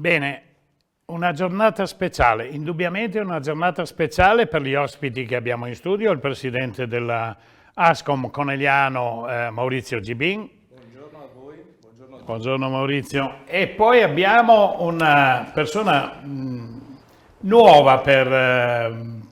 Bene, una giornata speciale, indubbiamente una giornata speciale per gli ospiti che abbiamo in studio, il presidente della Ascom Conegliano Maurizio Gibin. Buongiorno a voi, buongiorno a tutti. Buongiorno Maurizio. E poi abbiamo una persona nuova per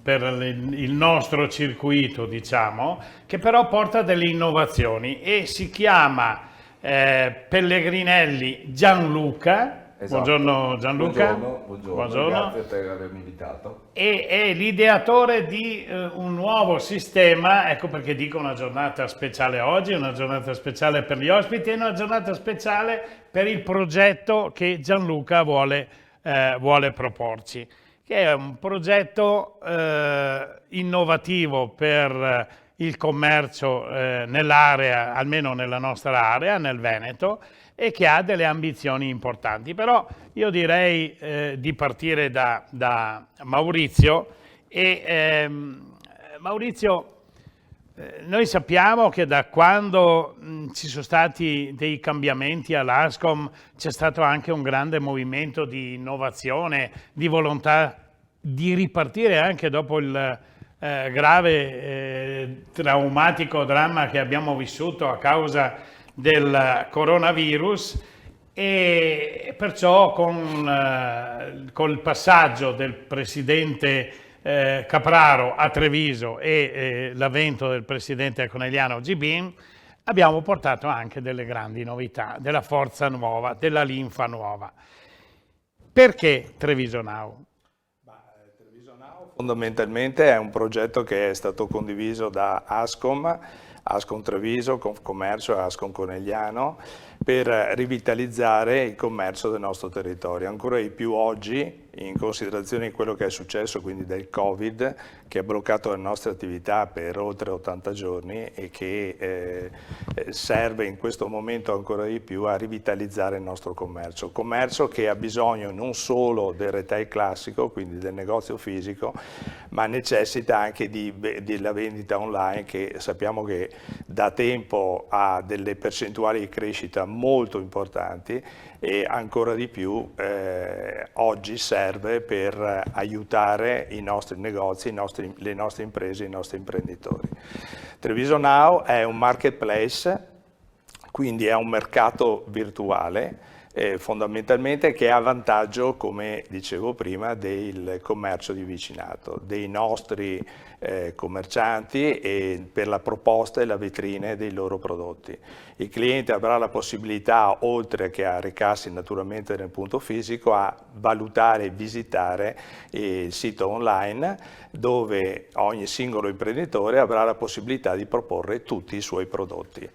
il nostro circuito, diciamo, che però porta delle innovazioni e si chiama Pellegrinelli Gianluca. Esatto. Buongiorno Gianluca. Buongiorno, grazie per avermi invitato. È l'ideatore di un nuovo sistema, ecco perché dico una giornata speciale oggi, una giornata speciale per gli ospiti e una giornata speciale per il progetto che Gianluca vuole proporci, che è un progetto innovativo per il commercio nell'area, almeno nella nostra area, nel Veneto, e che ha delle ambizioni importanti. Però io direi di partire da Maurizio. Maurizio, noi sappiamo che da quando ci sono stati dei cambiamenti all'Ascom c'è stato anche un grande movimento di innovazione, di volontà di ripartire anche dopo il grave traumatico dramma che abbiamo vissuto a causa del coronavirus, e perciò col passaggio del presidente Capraro a Treviso e l'avvento del presidente Conegliano Gibin abbiamo portato anche delle grandi novità, della forza nuova, della linfa nuova. Perché Treviso Now? Treviso Now fondamentalmente è un progetto che è stato condiviso da Ascom Treviso, Confcommercio e Ascom Conegliano, per rivitalizzare il commercio del nostro territorio, ancora di più oggi in considerazione di quello che è successo, quindi del Covid, che ha bloccato le nostre attività per oltre 80 giorni e che serve in questo momento ancora di più a rivitalizzare il nostro commercio che ha bisogno non solo del retail classico, quindi del negozio fisico, ma necessita anche della vendita online, che sappiamo che da tempo ha delle percentuali di crescita molto importanti e ancora di più oggi serve per aiutare i nostri negozi, le nostre imprese, i nostri imprenditori. Treviso Now è un marketplace, quindi è un mercato virtuale fondamentalmente, che ha vantaggio, come dicevo prima, del commercio di vicinato, dei nostri commercianti, e per la proposta e la vetrina dei loro prodotti. Il cliente avrà la possibilità, oltre che a recarsi naturalmente nel punto fisico, a valutare e visitare il sito online, dove ogni singolo imprenditore avrà la possibilità di proporre tutti i suoi prodotti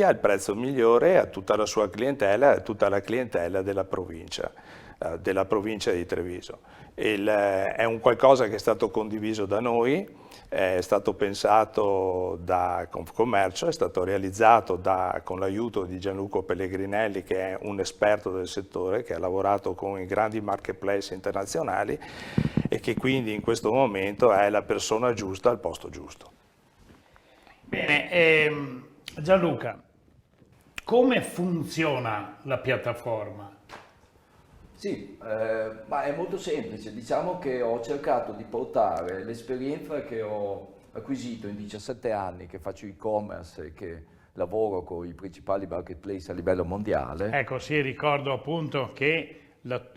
al prezzo migliore a tutta la sua clientela, a tutta la clientela della provincia di Treviso. È un qualcosa che è stato condiviso da noi, è stato pensato da Confcommercio, è stato realizzato con l'aiuto di Gianluca Pellegrinelli, che è un esperto del settore, che ha lavorato con i grandi marketplace internazionali e che quindi in questo momento è la persona giusta al posto giusto. Bene, Gianluca, come funziona la piattaforma? Sì, ma è molto semplice. Diciamo che ho cercato di portare l'esperienza che ho acquisito in 17 anni che faccio e-commerce e che lavoro con i principali marketplace a livello mondiale. Ecco, sì, ricordo appunto che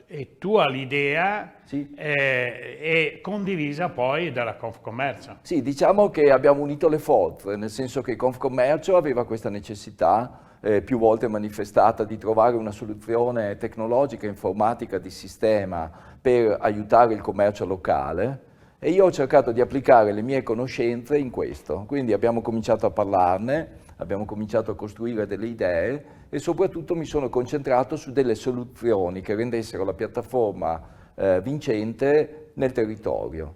è tua l'idea, sì, è condivisa poi dalla Confcommercio. Sì, diciamo che abbiamo unito le forze, nel senso che Confcommercio aveva questa necessità più volte manifestata di trovare una soluzione tecnologica e informatica di sistema per aiutare il commercio locale, e io ho cercato di applicare le mie conoscenze in questo. Quindi abbiamo cominciato a parlarne, abbiamo cominciato a costruire delle idee e soprattutto mi sono concentrato su delle soluzioni che rendessero la piattaforma vincente nel territorio.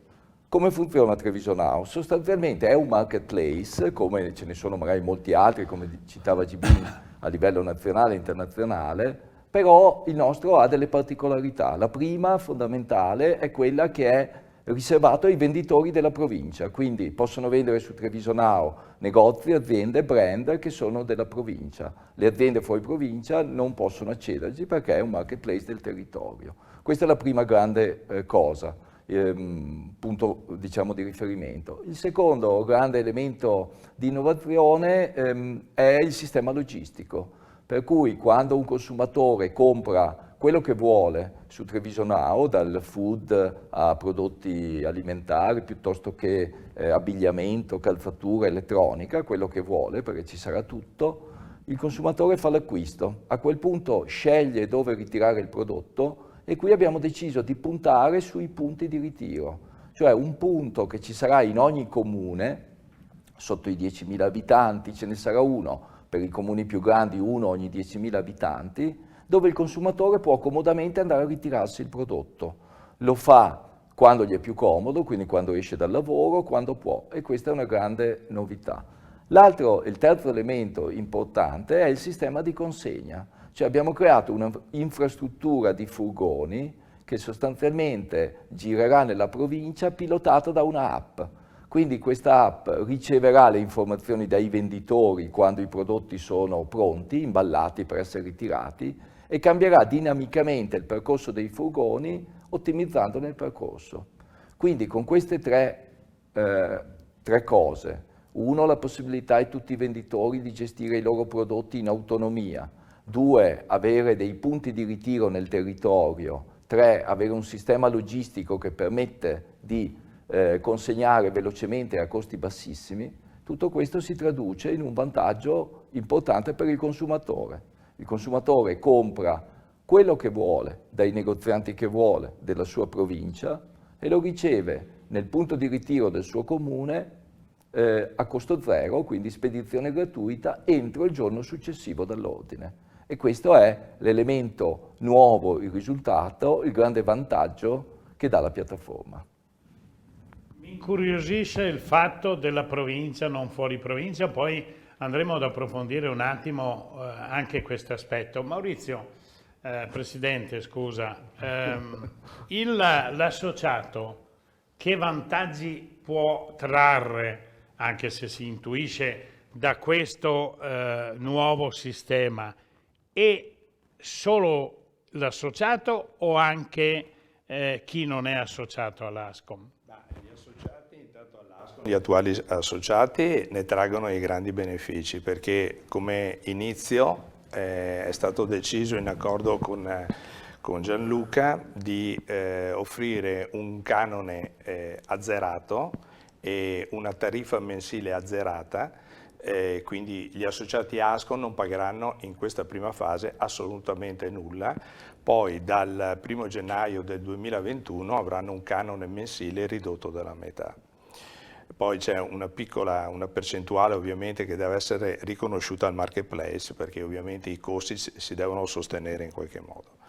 Come funziona Treviso Now? Sostanzialmente è un marketplace, come ce ne sono magari molti altri, come citava Gibin, a livello nazionale e internazionale, però il nostro ha delle particolarità. La prima, fondamentale, è quella che è riservato ai venditori della provincia, quindi possono vendere su Treviso Now negozi, aziende, brand che sono della provincia. Le aziende fuori provincia non possono accederci perché è un marketplace del territorio. Questa è la prima grande cosa, punto diciamo di riferimento. Il secondo grande elemento di innovazione è il sistema logistico, per cui quando un consumatore compra quello che vuole su Treviso Now, dal food a prodotti alimentari piuttosto che abbigliamento, calzatura, elettronica, quello che vuole perché ci sarà tutto, il consumatore fa l'acquisto. A quel punto sceglie dove ritirare il prodotto e qui abbiamo deciso di puntare sui punti di ritiro, cioè un punto che ci sarà in ogni comune, sotto i 10.000 abitanti ce ne sarà uno, per i comuni più grandi uno ogni 10.000 abitanti, dove il consumatore può comodamente andare a ritirarsi il prodotto. Lo fa quando gli è più comodo, quindi quando esce dal lavoro, quando può, e questa è una grande novità. Il terzo elemento importante è il sistema di consegna, cioè abbiamo creato un'infrastruttura di furgoni che sostanzialmente girerà nella provincia pilotata da un'app. Quindi questa app riceverà le informazioni dai venditori quando i prodotti sono pronti, imballati per essere ritirati, e cambierà dinamicamente il percorso dei furgoni ottimizzandone il percorso. Quindi con queste tre cose, uno, la possibilità a tutti i venditori di gestire i loro prodotti in autonomia, due, avere dei punti di ritiro nel territorio, tre, avere un sistema logistico che permette di consegnare velocemente a costi bassissimi, tutto questo si traduce in un vantaggio importante per il consumatore. Il consumatore compra quello che vuole dai negozianti che vuole della sua provincia e lo riceve nel punto di ritiro del suo comune a costo zero, quindi spedizione gratuita, entro il giorno successivo dall'ordine. E questo è l'elemento nuovo, il risultato, il grande vantaggio che dà la piattaforma. Mi incuriosisce il fatto della provincia, non fuori provincia, poi andremo ad approfondire un attimo anche questo aspetto. Maurizio, Presidente, scusa, l'associato che vantaggi può trarre, anche se si intuisce, da questo nuovo sistema? È solo l'associato o anche chi non è associato all'Ascom? Gli attuali associati ne traggono i grandi benefici perché come inizio è stato deciso in accordo con Gianluca di offrire un canone azzerato e una tariffa mensile azzerata, quindi gli associati Ascom non pagheranno in questa prima fase assolutamente nulla, poi dal 1° gennaio del 2021 avranno un canone mensile ridotto della metà. Poi c'è una percentuale ovviamente che deve essere riconosciuta al marketplace perché ovviamente i costi si devono sostenere in qualche modo.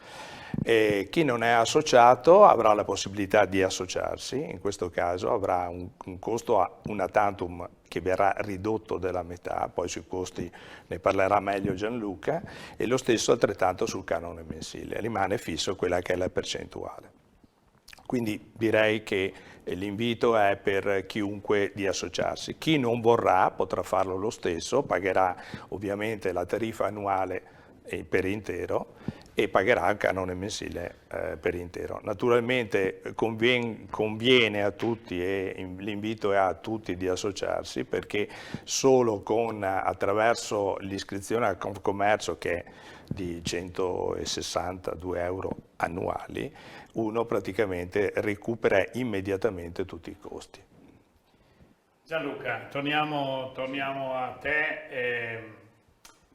E chi non è associato avrà la possibilità di associarsi, in questo caso avrà un costo una tantum che verrà ridotto della metà, poi sui costi ne parlerà meglio Gianluca, e lo stesso altrettanto sul canone mensile, rimane fisso quella che è la percentuale. Quindi direi che l'invito è per chiunque di associarsi. Chi non vorrà potrà farlo lo stesso, pagherà ovviamente la tariffa annuale per intero e pagherà il canone mensile per intero. Naturalmente conviene a tutti e l'invito è a tutti di associarsi perché solo attraverso l'iscrizione al Confcommercio che è di 162 euro annuali, uno praticamente recupera immediatamente tutti i costi. Gianluca, torniamo a te.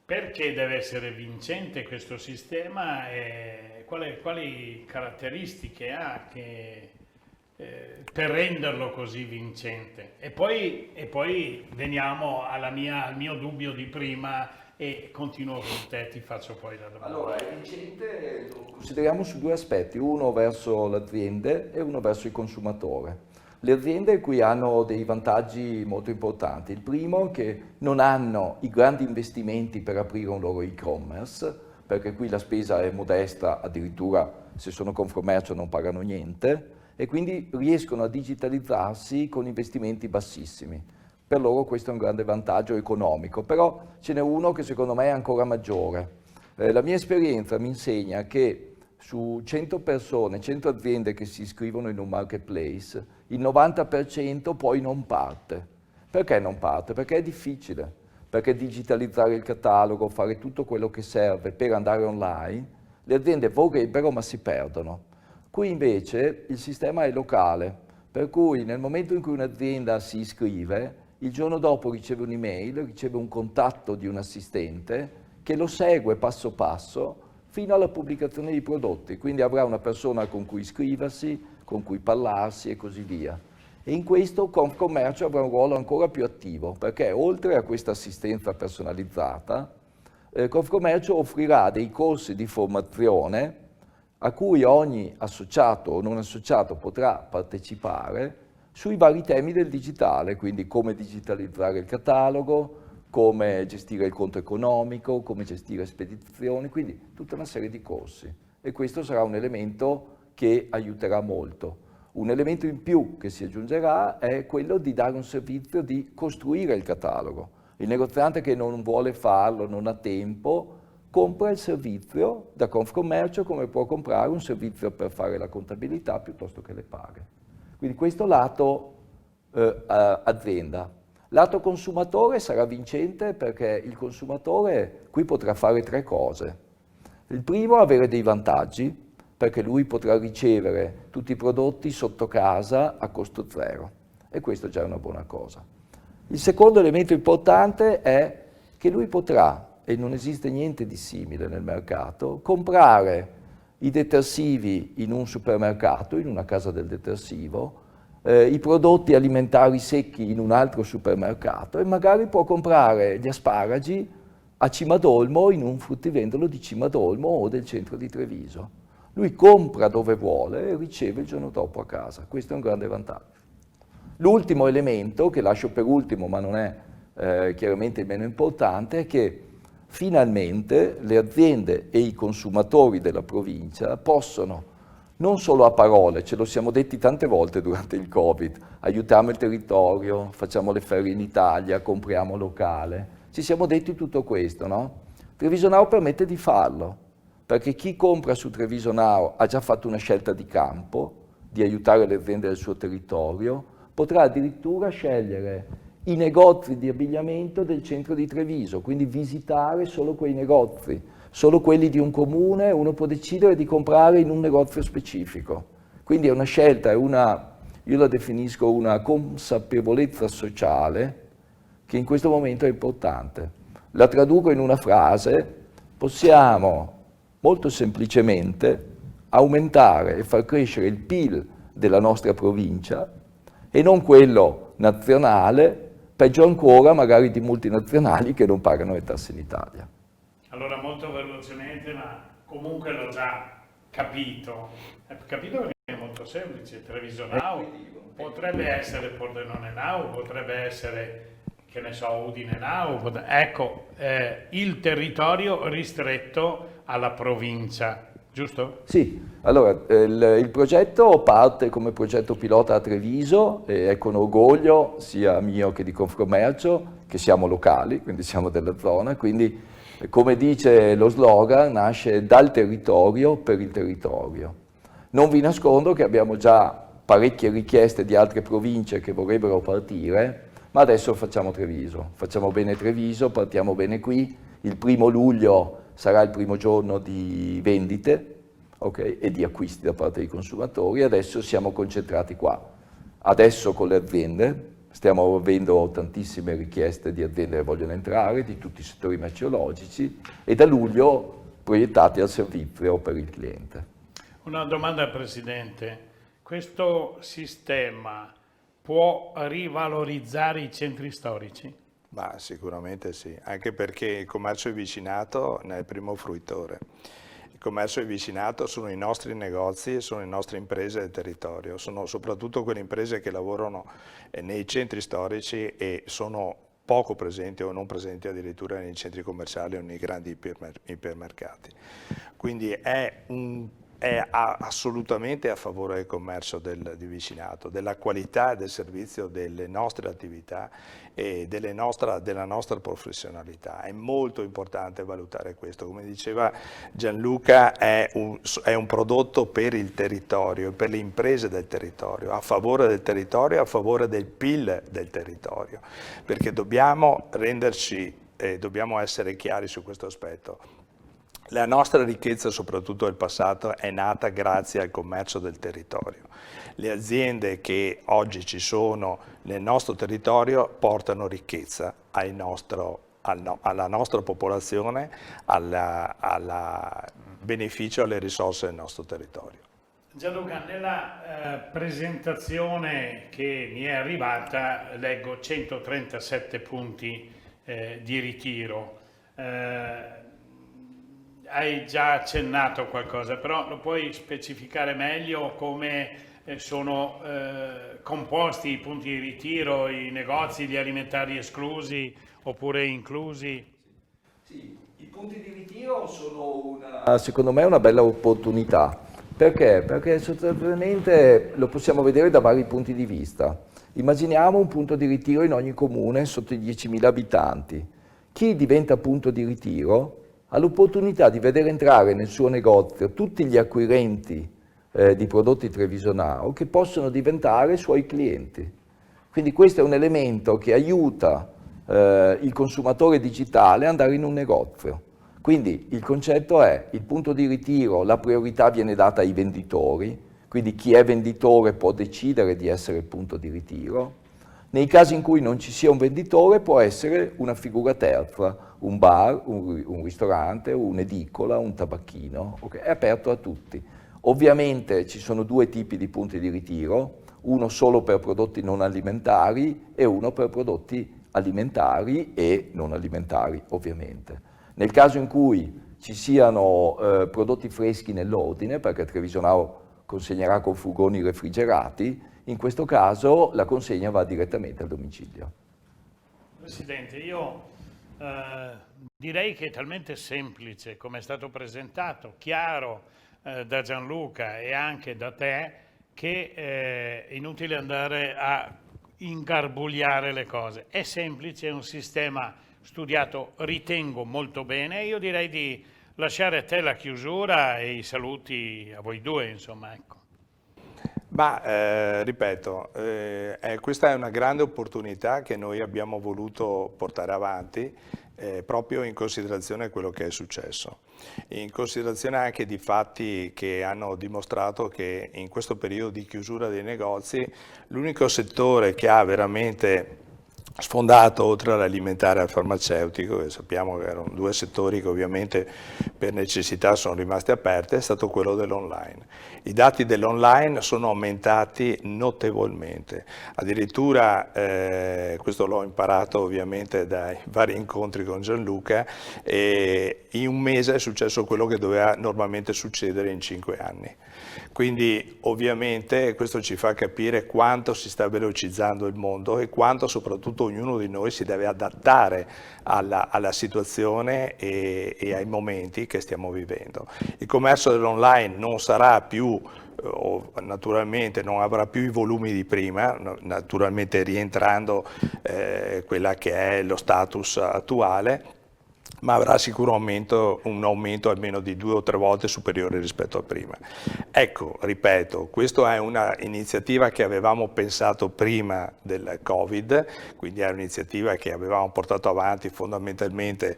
Perché deve essere vincente questo sistema e quali caratteristiche ha per renderlo così vincente? E poi veniamo al mio dubbio di prima e continuo con te, ti faccio poi la domanda. Allora, è vincente, lo consideriamo su due aspetti, uno verso l'azienda e uno verso il consumatore. Le aziende qui hanno dei vantaggi molto importanti. Il primo è che non hanno i grandi investimenti per aprire un loro e-commerce, perché qui la spesa è modesta, addirittura se sono Confcommercio non pagano niente, e quindi riescono a digitalizzarsi con investimenti bassissimi. Per loro questo è un grande vantaggio economico, però ce n'è uno che secondo me è ancora maggiore. La mia esperienza mi insegna che su 100 persone, 100 aziende che si iscrivono in un marketplace, il 90% poi non parte. Perché non parte? Perché è difficile, perché digitalizzare il catalogo, fare tutto quello che serve per andare online, le aziende vorrebbero ma si perdono. Qui invece il sistema è locale, per cui nel momento in cui un'azienda si iscrive, il giorno dopo riceve un'email, riceve un contatto di un assistente che lo segue passo passo fino alla pubblicazione dei prodotti, quindi avrà una persona con cui iscriversi, con cui parlarsi e così via. E in questo Confcommercio avrà un ruolo ancora più attivo, perché oltre a questa assistenza personalizzata, Confcommercio offrirà dei corsi di formazione a cui ogni associato o non associato potrà partecipare sui vari temi del digitale, quindi come digitalizzare il catalogo, come gestire il conto economico, come gestire spedizioni, quindi tutta una serie di corsi. E questo sarà un elemento che aiuterà molto. Un elemento in più che si aggiungerà è quello di dare un servizio di costruire il catalogo. Il negoziante che non vuole farlo, non ha tempo, compra il servizio da Confcommercio come può comprare un servizio per fare la contabilità piuttosto che le paghe. Quindi questo lato azienda. Lato consumatore sarà vincente perché il consumatore qui potrà fare 3 cose. Il primo, avere dei vantaggi, perché lui potrà ricevere tutti i prodotti sotto casa a costo zero, e questo già è una buona cosa. Il secondo elemento importante è che lui potrà, e non esiste niente di simile nel mercato, comprare i detersivi in un supermercato, in una casa del detersivo, i prodotti alimentari secchi in un altro supermercato e magari può comprare gli asparagi a Cimadolmo in un fruttivendolo di Cimadolmo o del centro di Treviso. Lui compra dove vuole e riceve il giorno dopo a casa. Questo è un grande vantaggio. L'ultimo elemento, che lascio per ultimo ma non è chiaramente il meno importante, è che finalmente le aziende e i consumatori della provincia possono, non solo a parole, ce lo siamo detti tante volte durante il Covid, aiutiamo il territorio, facciamo le ferie in Italia, compriamo locale, ci siamo detti tutto questo, no? Treviso Now permette di farlo, perché chi compra su Treviso Now ha già fatto una scelta di campo, di aiutare le aziende del suo territorio, potrà addirittura scegliere i negozi di abbigliamento del centro di Treviso, quindi visitare solo quei negozi, solo quelli di un comune, uno può decidere di comprare in un negozio specifico. Quindi è una scelta, io la definisco una consapevolezza sociale che in questo momento è importante. La traduco in una frase: possiamo molto semplicemente aumentare e far crescere il PIL della nostra provincia e non quello nazionale, peggio ancora magari di multinazionali che non pagano le tasse in Italia. Allora, molto velocemente, ma comunque l'ho già capito. Capito perché è molto semplice. Treviso Now potrebbe essere Pordenone Now, potrebbe essere, che ne so, Udine Now. Ecco, il territorio ristretto alla provincia, giusto? Sì, allora il progetto parte come progetto pilota a Treviso e è con orgoglio sia mio che di Confcommercio che siamo locali, quindi siamo della zona, quindi come dice lo slogan, nasce dal territorio per il territorio. Non vi nascondo che abbiamo già parecchie richieste di altre province che vorrebbero partire, ma adesso facciamo Treviso. Facciamo bene Treviso, partiamo bene qui. Il 1° luglio sarà il primo giorno di vendite, okay, e di acquisti da parte dei consumatori. Adesso siamo concentrati qua. Adesso con le aziende. Stiamo avendo tantissime richieste di aziende che vogliono entrare, di tutti i settori merceologici, e da luglio proiettati al servizio per il cliente. Una domanda al Presidente. Questo sistema può rivalorizzare i centri storici? Ma sicuramente sì, anche perché il commercio di vicinato ne è il primo fruitore. Il commercio di vicinato sono i nostri negozi e sono le nostre imprese del territorio, sono soprattutto quelle imprese che lavorano nei centri storici e sono poco presenti o non presenti addirittura nei centri commerciali o nei grandi ipermercati. Quindi è un è assolutamente a favore del commercio di vicinato, della qualità del servizio delle nostre attività e della nostra professionalità. È molto importante valutare questo. Come diceva Gianluca, è un prodotto per il territorio, per le imprese del territorio, a favore del territorio, a favore del PIL del territorio, perché dobbiamo essere chiari su questo aspetto. La nostra ricchezza, soprattutto del passato, è nata grazie al commercio del territorio. Le aziende che oggi ci sono nel nostro territorio portano ricchezza alla nostra popolazione, al beneficio alle risorse del nostro territorio. Gianluca, nella presentazione che mi è arrivata leggo 137 punti di ritiro. Hai già accennato qualcosa, però lo puoi specificare meglio come sono composti i punti di ritiro, i negozi, gli alimentari esclusi oppure inclusi? Sì, i punti di ritiro sono secondo me una bella opportunità. Perché? Perché sostanzialmente lo possiamo vedere da vari punti di vista. Immaginiamo un punto di ritiro in ogni comune sotto i 10.000 abitanti. Chi diventa punto di ritiro ha l'opportunità di vedere entrare nel suo negozio tutti gli acquirenti di prodotti Treviso Now che possono diventare suoi clienti. Quindi questo è un elemento che aiuta il consumatore digitale ad andare in un negozio. Quindi il concetto è il punto di ritiro, la priorità viene data ai venditori, quindi chi è venditore può decidere di essere il punto di ritiro. Nei casi in cui non ci sia un venditore può essere una figura terza, un bar, un ristorante, un'edicola, un tabacchino, okay? È aperto a tutti. Ovviamente ci sono due tipi di punti di ritiro, uno solo per prodotti non alimentari e uno per prodotti alimentari e non alimentari, ovviamente. Nel caso in cui ci siano prodotti freschi nell'ordine, perché Treviso Now consegnerà con furgoni refrigerati, in questo caso la consegna va direttamente al domicilio. Presidente, io direi che è talmente semplice come è stato presentato, chiaro da Gianluca e anche da te, che è inutile andare a ingarbugliare le cose. È semplice, è un sistema studiato, ritengo, molto bene. Io direi di lasciare a te la chiusura e i saluti a voi due, insomma, ecco. Ma ripeto, questa è una grande opportunità che noi abbiamo voluto portare avanti proprio in considerazione di quello che è successo, in considerazione anche di fatti che hanno dimostrato che in questo periodo di chiusura dei negozi l'unico settore che ha veramente sfondato, oltre all'alimentare e al farmaceutico, che sappiamo che erano due settori che ovviamente per necessità sono rimasti aperti, è stato quello dell'online. I dati dell'online sono aumentati notevolmente, addirittura questo l'ho imparato ovviamente dai vari incontri con Gianluca, e in un mese è successo quello che doveva normalmente succedere in 5 anni. Quindi ovviamente questo ci fa capire quanto si sta velocizzando il mondo e quanto soprattutto ognuno di noi si deve adattare alla situazione e ai momenti che stiamo vivendo. Il commercio dell'online non sarà più, naturalmente non avrà più i volumi di prima, naturalmente rientrando quella che è lo status attuale, ma avrà sicuramente un aumento almeno di 2 o 3 volte superiore rispetto a prima. Ecco, ripeto, questa è una iniziativa che avevamo pensato prima del Covid, quindi è un'iniziativa che avevamo portato avanti fondamentalmente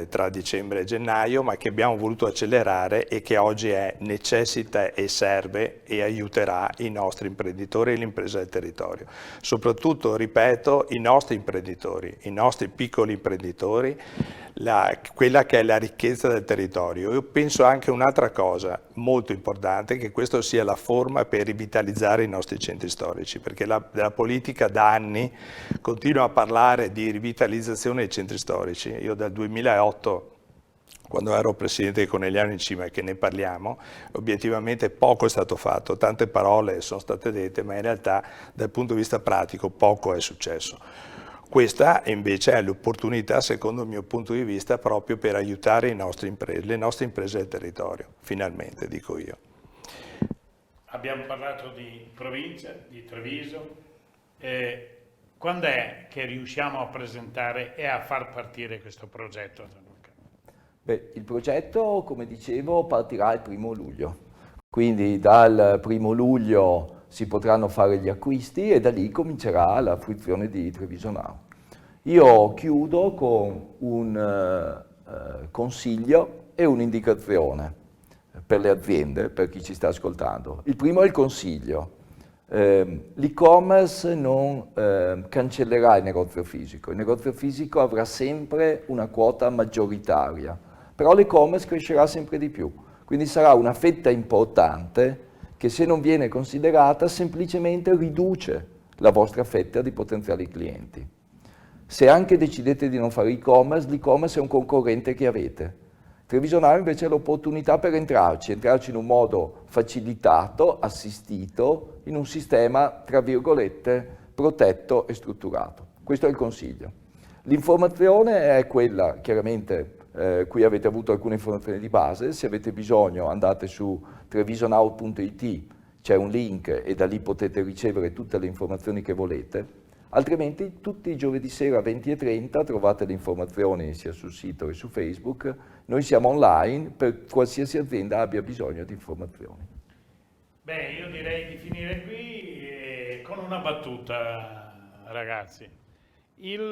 tra dicembre e gennaio, ma che abbiamo voluto accelerare e che oggi necessita e serve e aiuterà i nostri imprenditori e l'impresa del territorio. Soprattutto, ripeto, i nostri imprenditori, i nostri piccoli imprenditori, quella che è la ricchezza del territorio. Io penso anche un'altra cosa molto importante, che questo sia la forma per rivitalizzare i nostri centri storici, perché la politica da anni continua a parlare di rivitalizzazione dei centri storici. Io dal 2008, quando ero presidente di Conegliano in Cima, che ne parliamo, obiettivamente poco è stato fatto, tante parole sono state dette, ma in realtà dal punto di vista pratico poco è successo. Questa invece è l'opportunità, secondo il mio punto di vista, proprio per aiutare le nostre imprese del territorio, finalmente, dico io. Abbiamo parlato di provincia, di Treviso. Quando è che riusciamo a presentare e a far partire questo progetto, Gianluca? Beh, il progetto, come dicevo, partirà il 1° luglio. Quindi dal 1° luglio si potranno fare gli acquisti e da lì comincerà la fruizione di Treviso Now. Io chiudo con un consiglio e un'indicazione per le aziende, per chi ci sta ascoltando. Il primo è il consiglio. L'e-commerce non cancellerà il negozio fisico avrà sempre una quota maggioritaria, però l'e-commerce crescerà sempre di più, quindi sarà una fetta importante che, se non viene considerata, semplicemente riduce la vostra fetta di potenziali clienti. Se anche decidete di non fare e-commerce, l'e-commerce è un concorrente che avete. Treviso Now invece è l'opportunità per entrarci in un modo facilitato, assistito, in un sistema, tra virgolette, protetto e strutturato. Questo è il consiglio. L'informazione è quella, chiaramente, qui avete avuto alcune informazioni di base. Se avete bisogno andate su trevisonow.it, c'è un link e da lì potete ricevere tutte le informazioni che volete. Altrimenti tutti i giovedì sera 20:30 trovate le informazioni sia sul sito che su Facebook. Noi siamo online per qualsiasi azienda abbia bisogno di informazioni. Beh, io direi di finire qui con una battuta, ragazzi. Il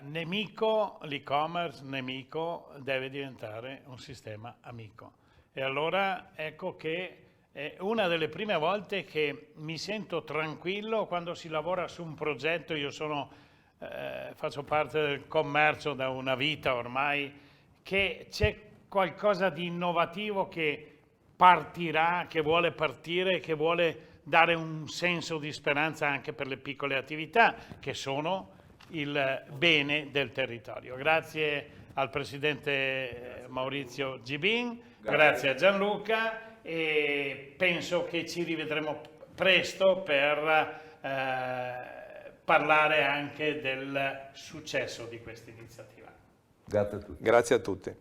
nemico, l'e-commerce nemico, deve diventare un sistema amico. E allora ecco che è una delle prime volte che mi sento tranquillo quando si lavora su un progetto. Io faccio parte del commercio da una vita ormai, che c'è qualcosa di innovativo che partirà, che vuole partire, che vuole dare un senso di speranza anche per le piccole attività che sono il bene del territorio. Grazie al Presidente Maurizio Gibin, grazie a Gianluca, e penso che ci rivedremo presto per parlare anche del successo di questa iniziativa. Grazie a tutti. Grazie a tutti.